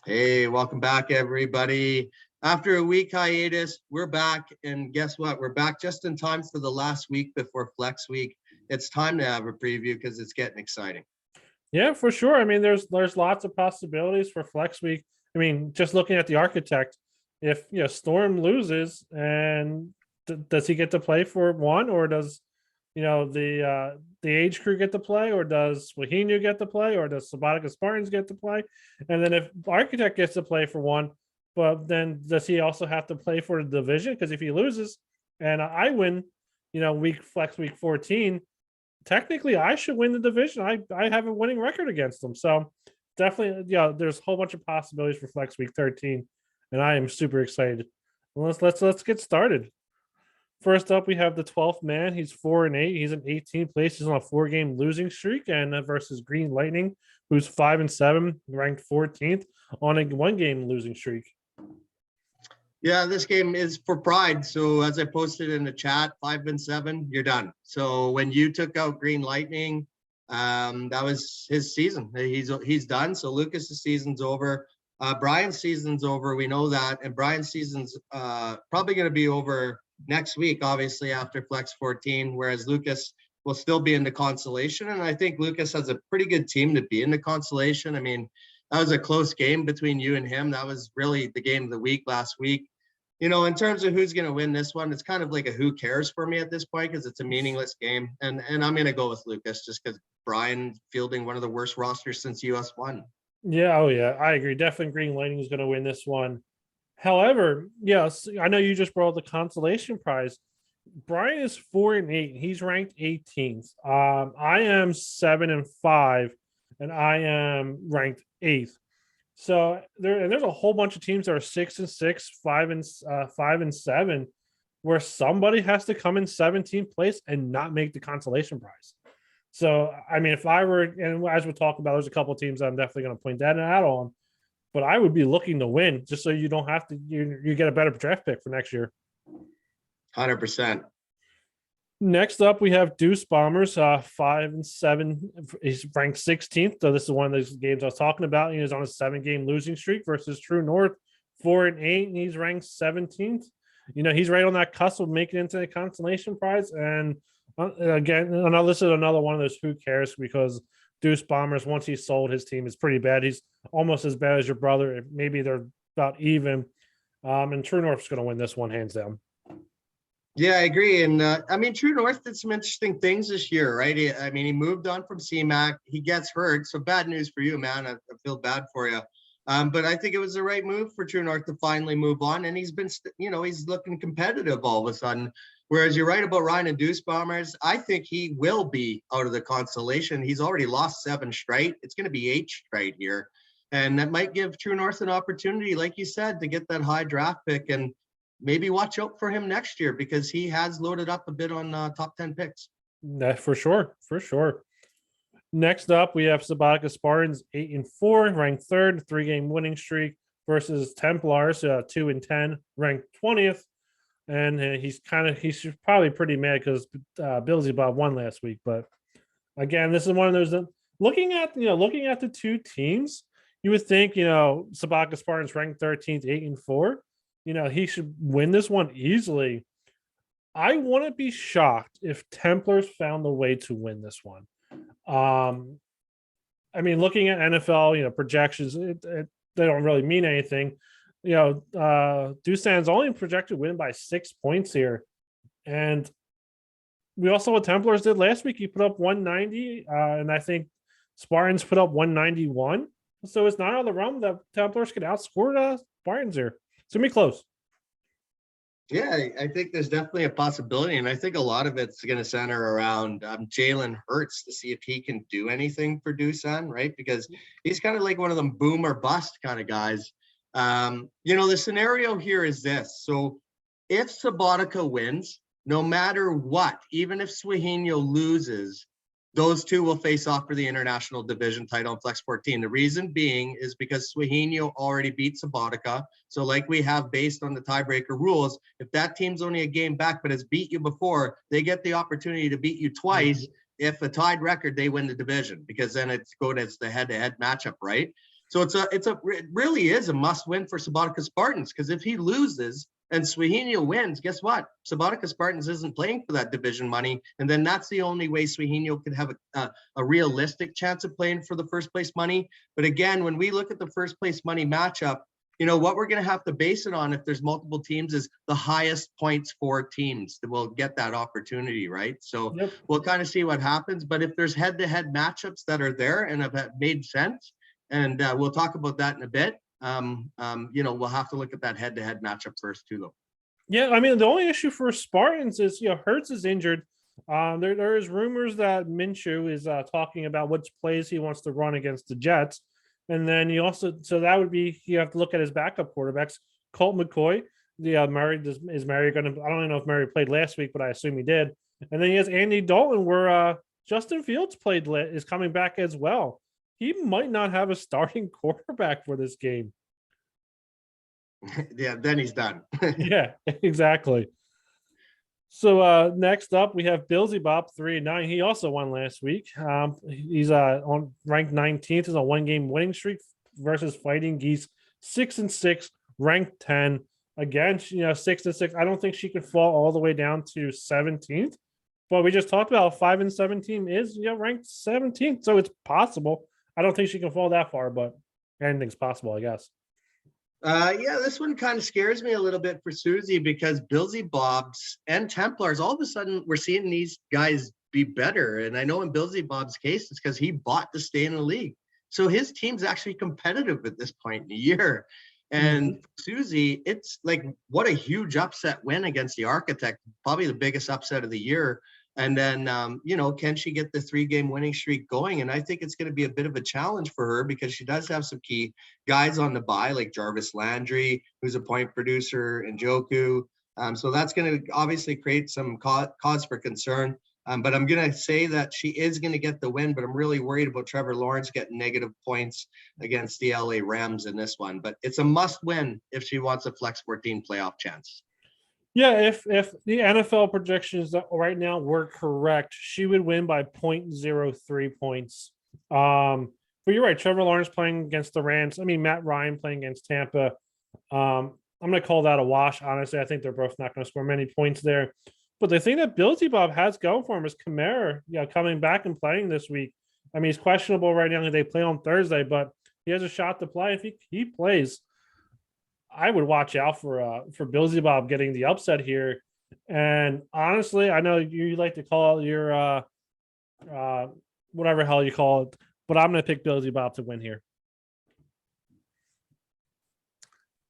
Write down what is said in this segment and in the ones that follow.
Hey, welcome back, everybody. After a week hiatus, we're back. And guess what? We're back just in time for the last week before Flex Week. It's time to have a preview because it's getting exciting. Yeah, for sure. I mean, there's lots of possibilities for Flex Week. I mean, just looking at the architect, if Storm loses, and does he get to play for one, or does the age crew get to play, or does Wahinu get to play, or does Sabatica Spartans get to play? And then if architect gets to play for one, but then does he also have to play for the division? Because if he loses and I win, Flex Week 14, technically I should win the division. I have a winning record against them. So definitely, there's a whole bunch of possibilities for Flex Week 13, and I am super excited. Well, let's get started. First up, we have the 12th man. He's 4-8. He's in 18th place. He's on a 4-game losing streak, and versus Green Lightning, who's 5-7, ranked 14th on a 1-game losing streak. Yeah, this game is for pride. So as I posted in the chat, 5-7, you're done. So when you took out Green Lightning, that was his season. He's done. So Lucas's season's over. Brian's season's over. We know that, and Brian's season's probably going to be over next week, obviously after Flex 14. Whereas Lucas will still be in the consolation, and I think Lucas has a pretty good team to be in the consolation. I mean, that was a close game between you and him. That was really the game of the week last week. In terms of who's going to win this one, it's kind of like a who cares for me at this point because it's a meaningless game. And I'm going to go with Lucas just because Brian fielding one of the worst rosters since US 1. Yeah, oh yeah, I agree. Definitely Green Lightning is going to win this one. However, yes, I know you just brought the consolation prize. Brian is 4-8. He's ranked 18th. I am 7-5, and I am ranked 8th. So there's a whole bunch of teams that are 6-6, 5-7, where somebody has to come in 17th place and not make the consolation prize. So I mean, if I were, and as we'll talk about, there's a couple of teams that I'm definitely going to point that out on, but I would be looking to win just so you don't have to. You get a better draft pick for next year. 100%. Next up, we have Deuce Bombers, 5-7. He's ranked 16th. So this is one of those games I was talking about. He was on a 7-game losing streak versus True North, 4-8, and he's ranked 17th. He's right on that cusp of making it into the consolation prize. And again, this is another one of those who cares, because Deuce Bombers, once he sold his team, is pretty bad. He's almost as bad as your brother. Maybe they're about even. And True North's going to win this one hands down. Yeah, I agree. And I mean, True North did some interesting things this year, right? He moved on from CMAC. He gets hurt. So bad news for you, man. I feel bad for you. But I think it was the right move for True North to finally move on. And he's been, he's looking competitive all of a sudden. Whereas you're right about Ryan and Deuce Bombers. I think he will be out of the consolation. He's already lost 7 straight. It's going to be 8 straight here. And that might give True North an opportunity, like you said, to get that high draft pick, and maybe watch out for him next year because he has loaded up a bit on top 10 picks. That for sure. Next up, we have Sabatica Spartans, 8-4, ranked 3rd, 3-game winning streak, versus Templars, 2-10, ranked 20th. And he's probably pretty mad because Billsy Bob won last week. But again, this is one of those looking at the two teams, you would think Sabatica Spartans ranked 13th, 8-4. He should win this one easily. I wouldn't be shocked if Templars found a way to win this one. I mean, looking at NFL, projections, they don't really mean anything. Deuce's only projected win by 6 points here. And we also what Templars did last week. He put up 190, and I think Spartans put up 191. So it's not out of the realm that Templars could outscore Spartans here. It's going to be close. Yeah, I think there's definitely a possibility, and I think a lot of it's going to center around Jalen Hurts to see if he can do anything for Deuce, right? Because he's kind of like one of them boom or bust kind of guys. The scenario here is this. So if Sabatica wins, no matter what, even if Suhino loses, those two will face off for the international division title in Flex 14. The reason being is because Suhino already beat Sabatica. So like we have based on the tiebreaker rules, if that team's only a game back but has beat you before, they get the opportunity to beat you twice. If a tied record, they win the division, because then it's the head-to-head matchup, right? So it really is a must win for Sabatica Spartans, because if he loses and Suhino wins, guess what? Sabatica Spartans isn't playing for that division money. And then that's the only way Suhino could have a realistic chance of playing for the first place money. But again, when we look at the first place money matchup, what we're going to have to base it on if there's multiple teams is the highest points for teams that will get that opportunity, right? So we'll kind of see what happens. But if there's head-to-head matchups that are there and have made sense, and we'll talk about that in a bit, we'll have to look at that head-to-head matchup first too, though. Yeah, I mean, the only issue for Spartans is, Hurts is injured. There is rumors that Minshew is talking about which plays he wants to run against the Jets. And then you have to look at his backup quarterbacks. Colt McCoy, Murray going to, I don't even know if Murray played last week, but I assume he did. And then he has Andy Dalton, where Justin Fields is coming back as well. He might not have a starting quarterback for this game. Yeah, then he's done. Yeah, exactly. So next up, we have Billsy Bob 3-9. He also won last week. He's on ranked 19th. Is a 1-game winning streak versus Fighting Geese 6-6, ranked 10. Again, 6-6. I don't think she could fall all the way down to 17th. But we just talked about 5-7 team is ranked 17th, so it's possible. I don't think she can fall that far, but anything's possible, I guess. This one kind of scares me a little bit for Susie, because Billsy Bob's and Templars, all of a sudden we're seeing these guys be better. And I know in Billsy Bob's case, it's because he bought to stay in the league. So his team's actually competitive at this point in the year. And Susie, it's like, what a huge upset win against the Architect, probably the biggest upset of the year. And then, can she get the 3-game winning streak going? And I think it's going to be a bit of a challenge for her, because she does have some key guys on the bye, like Jarvis Landry, who's a point producer, and Njoku. So that's going to obviously create some cause for concern. But I'm going to say that she is going to get the win, but I'm really worried about Trevor Lawrence getting negative points against the LA Rams in this one. But it's a must win if she wants a Flex 14 playoff chance. Yeah, if the NFL projections that right now were correct, she would win by 0.03 points. But you're right, Trevor Lawrence playing against the Rams. I mean, Matt Ryan playing against Tampa. I'm going to call that a wash, honestly. I think they're both not going to score many points there. But the thing that Billsy Bob has going for him is Kamara, coming back and playing this week. I mean, he's questionable right now. They play on Thursday, but he has a shot to play. If he plays, I would watch out for Billsy Bob getting the upset here. And honestly, I know you like to call it your whatever hell you call it, but I'm going to pick Billsy Bob to win here.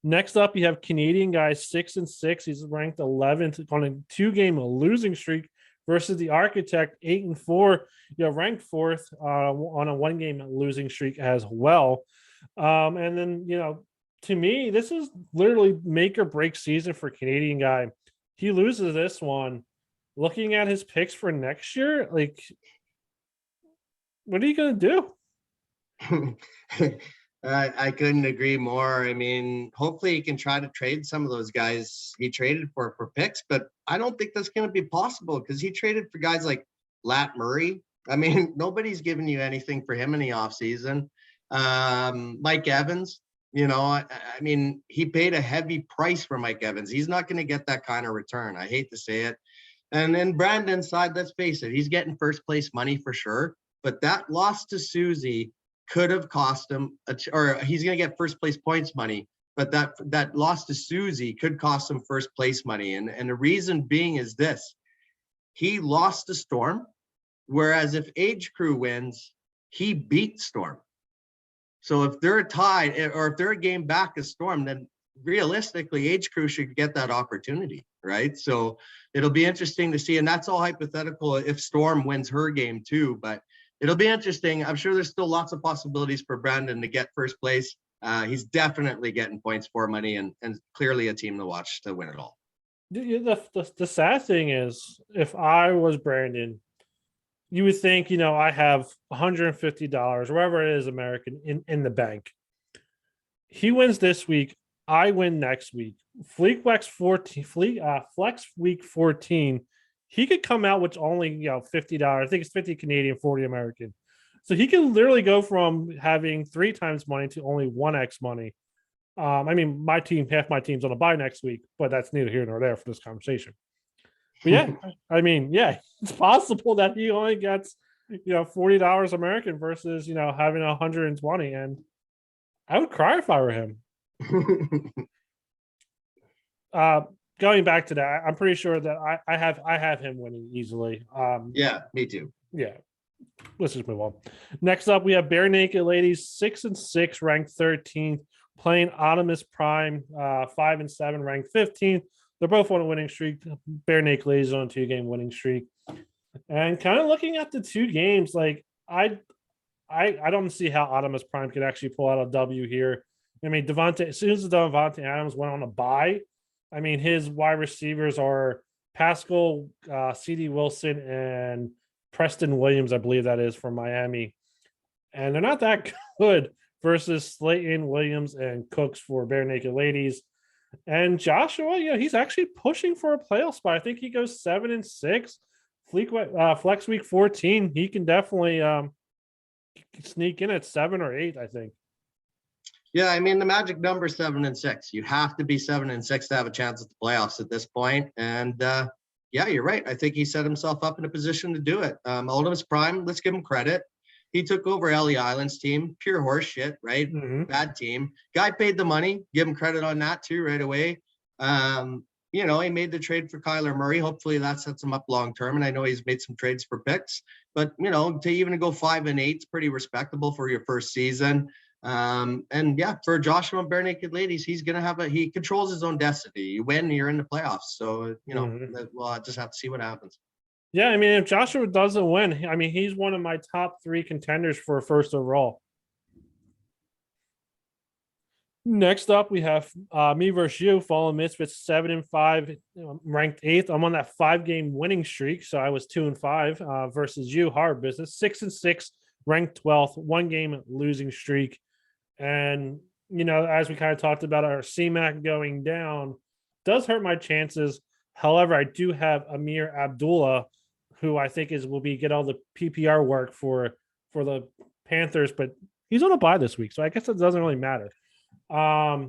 Next up, you have Canadian guy 6-6. He's ranked 11th on a 2-game losing streak versus the Architect 8-4. Ranked 4th on a 1-game losing streak as well. And then to me, this is literally make or break season for Canadian guy. He loses this one. Looking at his picks for next year, like, what are you going to do? I couldn't agree more. I mean, hopefully he can try to trade some of those guys he traded for picks, but I don't think that's going to be possible, because he traded for guys like Lat Murray. I mean, nobody's giving you anything for him in the offseason. Mike Evans. I mean, he paid a heavy price for Mike Evans. He's not going to get that kind of return. I hate to say it. And then Brandon's side, let's face it, he's getting first place money for sure. But that loss to Susie could have cost him, or he's going to get first place points money. But that loss to Susie could cost him first place money. And the reason being is this: he lost to Storm, whereas if Age Crew wins, he beat Storm. So if they're tied, or if they're a game back to Storm, then realistically, Age Crew should get that opportunity, right? So it'll be interesting to see. And that's all hypothetical if Storm wins her game too. But it'll be interesting. I'm sure there's still lots of possibilities for Brandon to get first place. He's definitely getting points for money, and clearly a team to watch to win it all. The sad thing is, if I was Brandon, you would think, I have $150, wherever it is, American, in the bank. He wins this week. I win next week. Flex week 14. He could come out with only $50. I think it's 50 Canadian, 40 American. So he can literally go from having 3 times money to only 1x money. I mean, half my team's on a bye next week, but that's neither here nor there for this conversation. But yeah, I mean, yeah, it's possible that he only gets, $40 American versus, having 120. And I would cry if I were him. Going back to that, I'm pretty sure that I have him winning easily. Yeah, me too. Yeah. Let's just move on. Next up, we have Bare Naked Ladies, 6-6, ranked 13th, playing Animus Prime, 5-7, ranked 15th. They're both on a winning streak. Bare Naked Ladies on a 2-game winning streak. And kind of looking at the 2 games, like I don't see how Animus Prime could actually pull out a W here. I mean, as soon as Devontae Adams went on a bye, I mean, his wide receivers are Pascal, C.D. Wilson, and Preston Williams, I believe that is, from Miami. And they're not that good versus Slayton, Williams, and Cooks for Bare Naked Ladies. And Joshua, he's actually pushing for a playoff spot. I think he goes 7-6. Flex week 14, he can definitely sneak in at 7 or 8, I think. Yeah, I mean, the magic number is 7-6. You have to be 7-6 to have a chance at the playoffs at this point. And yeah, you're right. I think he set himself up in a position to do it. Animus Prime, let's give him credit. He took over Ellie Island's team, pure horse shit, right? Mm-hmm. Bad team. Guy paid the money. Give him credit on that too right away. He made the trade for Kyler Murray. Hopefully that sets him up long term. And I know he's made some trades for picks, but to even go 5-8 is pretty respectable for your first season. And yeah, for Joshua Bare Naked Ladies, he's gonna he controls his own destiny. You win, you're in the playoffs. So we'll just have to see what happens. Yeah, I mean, if Joshua doesn't win, I mean, he's one of my top 3 contenders for first overall. Next up, we have me versus you, Follow Misfits, 7-5, ranked 8th. I'm on that 5-game winning streak, so I was 2-5 versus you, Hard Business, 6-6, ranked 12th, 1-game losing streak. And as we kind of talked about, our CMAC going down does hurt my chances. However, I do have Amir Abdullah, who I think will get all the PPR work for the Panthers, but he's on a bye this week, so I guess it doesn't really matter. But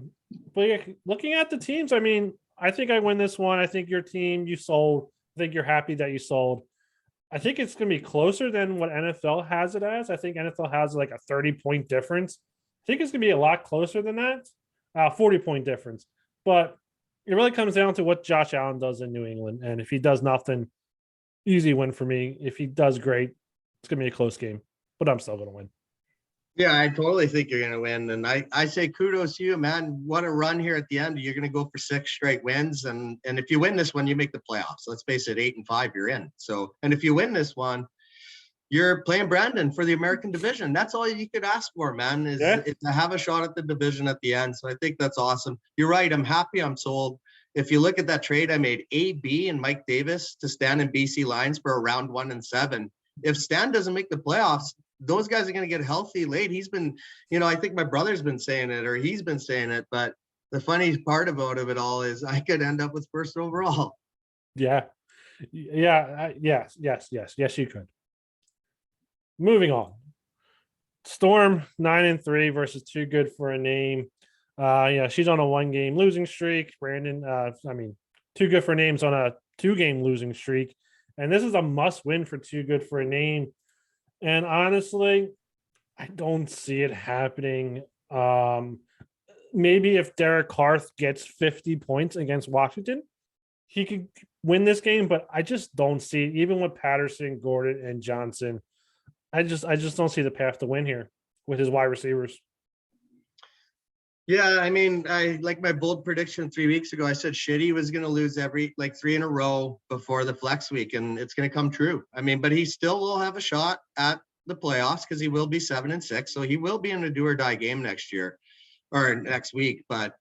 yeah, looking at the teams, I mean, I think I win this one. I think your team, you sold. I think you're happy that you sold. I think it's going to be closer than what NFL has it as. I think NFL has like a 30-point difference. I think it's going to be a lot closer than that, 40-point difference. But it really comes down to what Josh Allen does in New England. And if he does nothing, easy win for me. If he does great, it's going to be a close game. But I'm still going to win. Yeah, I totally think you're going to win. And I say kudos to you, man. What a run here at the end. You're going to go for 6 straight wins. And if you win this one, you make the playoffs. Let's face it, 8-5, you're in. So, and if you win this one, you're playing Brandon for the American division. That's all you could ask for, man, is to have a shot at the division at the end. So I think that's awesome. You're right. I'm happy I'm sold. If you look at that trade, I made AB and Mike Davis to Stan and BC Lions for a round 1 and 7. If Stan doesn't make the playoffs, those guys are going to get healthy late. He's been, I think my brother's been saying it, or he's been saying it, but the funny part about it all is I could end up with first overall. Yeah. Yes, you could. Moving on. Storm 9-3 versus Too Good for a Name. She's on a 1-game losing streak. Brandon, Too Good for a Name's on a 2-game losing streak. And this is a must win for Too Good for a Name. And honestly, I don't see it happening. Maybe if Derek Carr gets 50 points against Washington, he could win this game, but I just don't see it. Even with Patterson, Gordon, and Johnson, I just don't see the path to win here with his wide receivers. Yeah, I mean, I like my bold prediction 3 weeks ago. I said Shitty was going to lose 3 in a row before the flex week, and it's going to come true. I mean, but he still will have a shot at the playoffs because he will be 7-6, so he will be in a do or die game next year or next week. But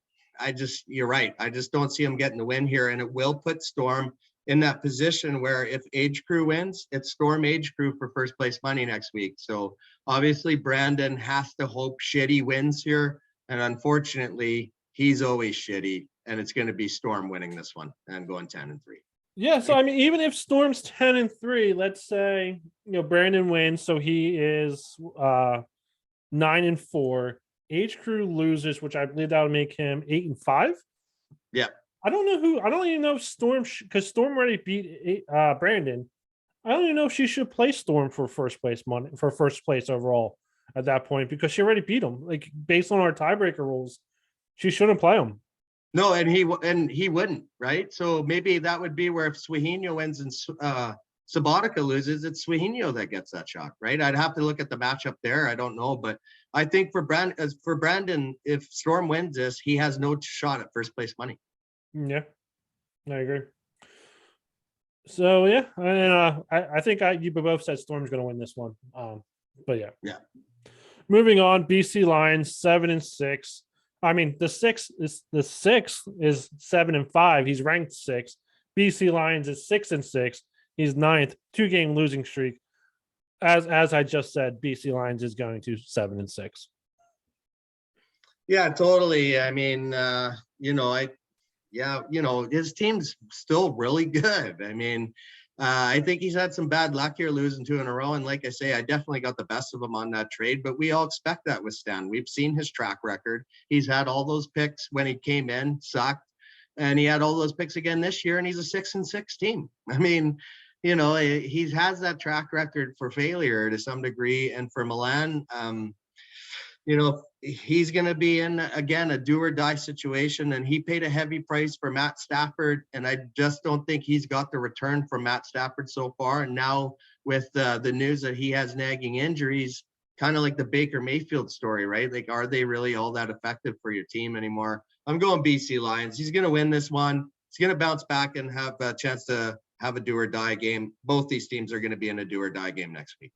you're right. I just don't see him getting the win here, and it will put Storm in that position where if Age Crew wins, it's Storm Age Crew for first place money next week. So obviously Brandon has to hope Shitty wins here. And unfortunately, he's always shitty, and it's going to be Storm winning this one and going 10-3. Yeah, so I mean, even if Storm's 10-3, let's say Brandon wins, so he is 9-4. H Crew loses, which I believe that would make him 8-5. Yeah. I don't know who. I don't even know if Storm, because Storm already beat Brandon. I don't even know if she should play Storm for first place overall at that point, because she already beat him. Like, based on our tiebreaker rules, she shouldn't play him. No, and he wouldn't, right? So maybe that would be where if Suhino wins and Sabatica loses, it's Suhino that gets that shot, right? I'd have to look at the matchup there. I don't know, but I think for Brandon, if Storm wins this, he has no shot at first place money. Yeah, I agree. So yeah, and I think you both said Storm's going to win this one. But Yeah. Moving on, BC Lions 7-6. I mean, the sixth is 7-5. He's ranked 6th. BC Lions is 6-6. He's 9th. 2-game losing streak. As I just said, BC Lions is going to 7-6. Yeah, totally. I mean, his team's still really good. I mean, I think he's had some bad luck here losing 2 in a row. And like I say, I definitely got the best of him on that trade, but we all expect that with Stan. We've seen his track record. He's had all those picks when he came in, sucked. And he had all those picks again this year, and he's a 6-6 team. I mean, he has that track record for failure to some degree. And for Milan, he's going to be in, again, a do or die situation, and he paid a heavy price for Matt Stafford. And I just don't think he's got the return from Matt Stafford so far. And now with the news that he has nagging injuries, kind of like the Baker Mayfield story, right? Like, are they really all that effective for your team anymore? I'm going BC Lions. He's going to win this one. He's going to bounce back and have a chance to have a do or die game. Both these teams are going to be in a do or die game next week.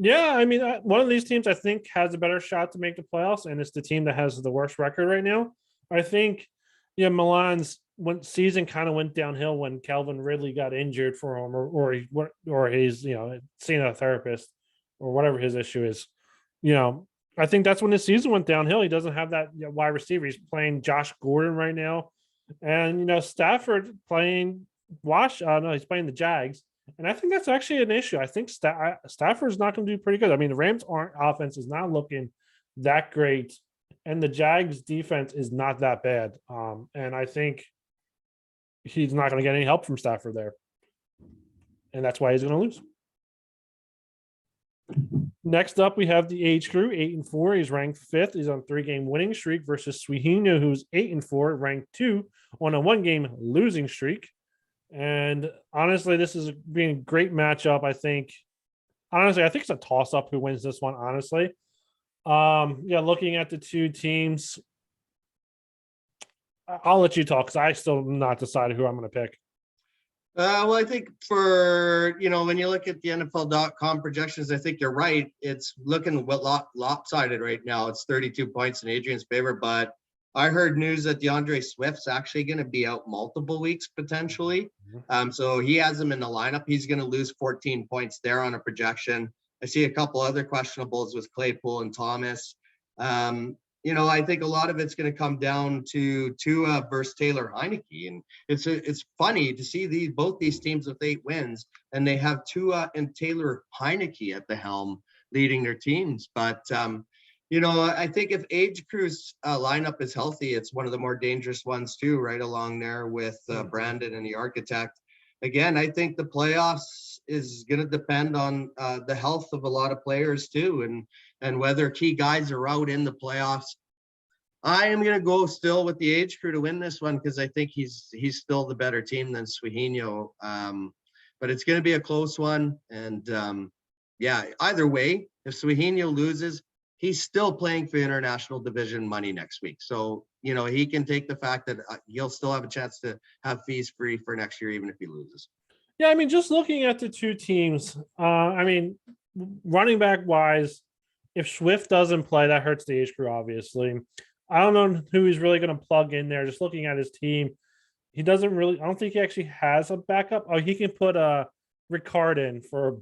Yeah, I mean, one of these teams I think has a better shot to make the playoffs, and it's the team that has the worst record right now. I think, Milan's season kind of went downhill when Calvin Ridley got injured for him, or he's seeing a therapist or whatever his issue is. I think that's when his season went downhill. He doesn't have that wide receiver. He's playing Josh Gordon right now, and Stafford playing he's playing the Jags. And I think that's actually an issue. I think Stafford's not going to do pretty good. I mean, the Rams' offense is not looking that great, and the Jags' defense is not that bad. And I think he's not going to get any help from Stafford there, and that's why he's going to lose. Next up, we have the Age Crew, 8-4. He's ranked 5th. He's on 3-game winning streak versus Suhino, who's 8-4, ranked 2 on a 1-game losing streak. And honestly, this is being a great matchup. I think it's a toss-up who wins this one, honestly. Looking at the two teams, I'll let you talk because I still not decided who I'm going to pick. Well, I think for, when you look at the NFL.com projections, I think you're right. It's looking lopsided right now. It's 32 points in Adrian's favor, but I heard news that DeAndre Swift's actually going to be out multiple weeks potentially. So he has him in the lineup. He's going to lose 14 points there on a projection. I see a couple other questionables with Claypool and Thomas. I think a lot of it's going to come down to Tua versus Taylor Heineke. And it's funny to see both these teams with 8 wins, and they have Tua and Taylor Heineke at the helm leading their teams. But I think if Age Crew's lineup is healthy, it's one of the more dangerous ones too, right along there with Brandon and the Architect. Again, I think the playoffs is going to depend on the health of a lot of players too, and whether key guys are out in the playoffs. I am going to go still with the Age Crew to win this one because I think he's still the better team than Suhino. But it's going to be a close one. And either way, if Suhino loses, he's still playing for international division money next week. So, he can take the fact that he'll still have a chance to have fees free for next year, even if he loses. Yeah, I mean, just looking at the two teams, running back wise, if Swift doesn't play, that hurts the Age Crew, obviously. I don't know who he's really going to plug in there. Just looking at his team, I don't think he actually has a backup. Oh, he can put a Ricard in for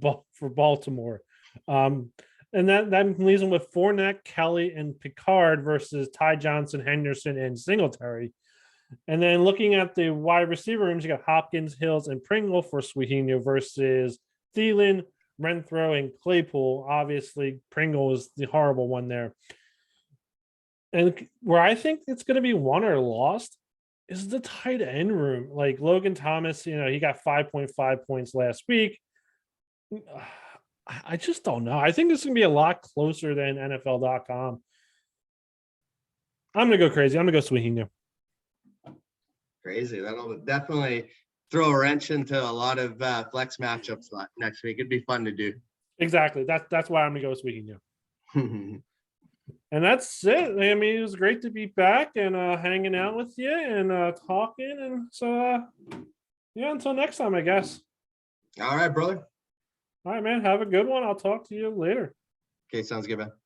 Baltimore. And that leaves him with Fournette, Kelly, and Picard versus Ty Johnson, Henderson, and Singletary. And then looking at the wide receiver rooms, you got Hopkins, Hills, and Pringle for Sweeney versus Thielen, Renfro, and Claypool. Obviously, Pringle is the horrible one there. And where I think it's going to be won or lost is the tight end room. Like Logan Thomas, he got 5.5 points last week. I just don't know. I think it's going to be a lot closer than NFL.com. I'm going to go crazy. I'm going to go Sweeney. Crazy. That'll definitely throw a wrench into a lot of flex matchups next week. It'd be fun to do. Exactly. That's why I'm going to go Sweeney. And that's it. I mean, it was great to be back and hanging out with you and talking. And so, yeah, until next time, I guess. All right, brother. All right, man. Have a good one. I'll talk to you later. Okay, sounds good, man.